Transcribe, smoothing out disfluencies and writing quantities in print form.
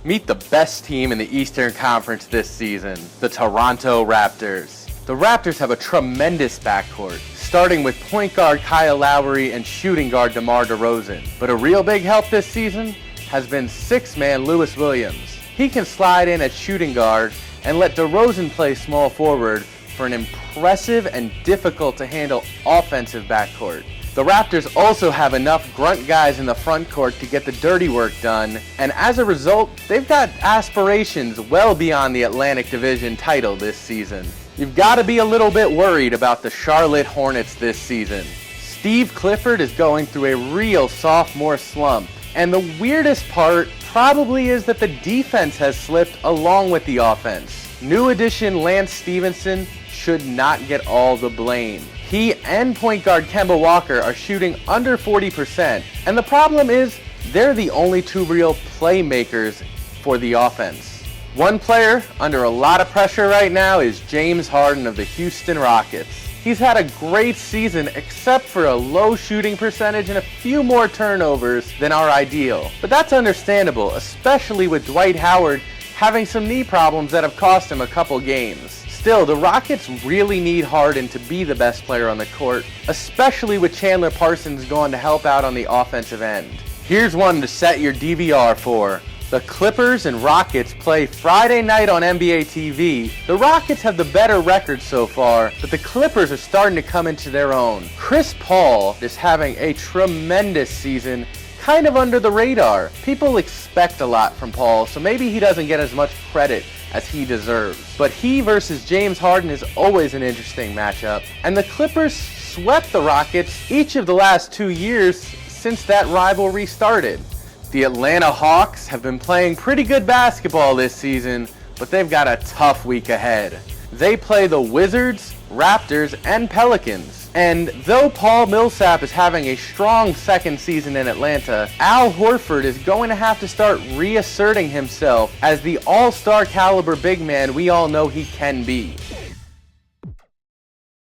Meet the best team in the Eastern Conference this season, the Toronto Raptors. The Raptors have a tremendous backcourt, starting with point guard Kyle Lowry and shooting guard DeMar DeRozan. But a real big help this season has been six-man Lewis Williams. He can slide in at shooting guard and let DeRozan play small forward for an impressive and difficult to handle offensive backcourt. The Raptors also have enough grunt guys in the front court to get the dirty work done, and as a result, they've got aspirations well beyond the Atlantic Division title this season. You've got to be a little bit worried about the Charlotte Hornets this season. Steve Clifford is going through a real sophomore slump, and the weirdest part probably is that the defense has slipped along with the offense. New addition Lance Stevenson should not get all the blame. He and point guard Kemba Walker are shooting under 40%, and the problem is they're the only two real playmakers for the offense. One player under a lot of pressure right now is James Harden of the Houston Rockets. He's had a great season except for a low shooting percentage and a few more turnovers than our ideal. But that's understandable, especially with Dwight Howard having some knee problems that have cost him a couple games. Still, the Rockets really need Harden to be the best player on the court, especially with Chandler Parsons going to help out on the offensive end. Here's one to set your DVR for. The Clippers and Rockets play Friday night on NBA TV. The Rockets have the better record so far, but the Clippers are starting to come into their own. Chris Paul is having a tremendous season, kind of under the radar. People expect a lot from Paul, so maybe he doesn't get as much credit as he deserves. But he versus James Harden is always an interesting matchup. And the Clippers swept the Rockets each of the last 2 years since that rivalry started. The Atlanta Hawks have been playing pretty good basketball this season, but they've got a tough week ahead. They play the Wizards, Raptors, and Pelicans. And though Paul Millsap is having a strong second season in Atlanta, Al Horford is going to have to start reasserting himself as the all-star caliber big man we all know he can be.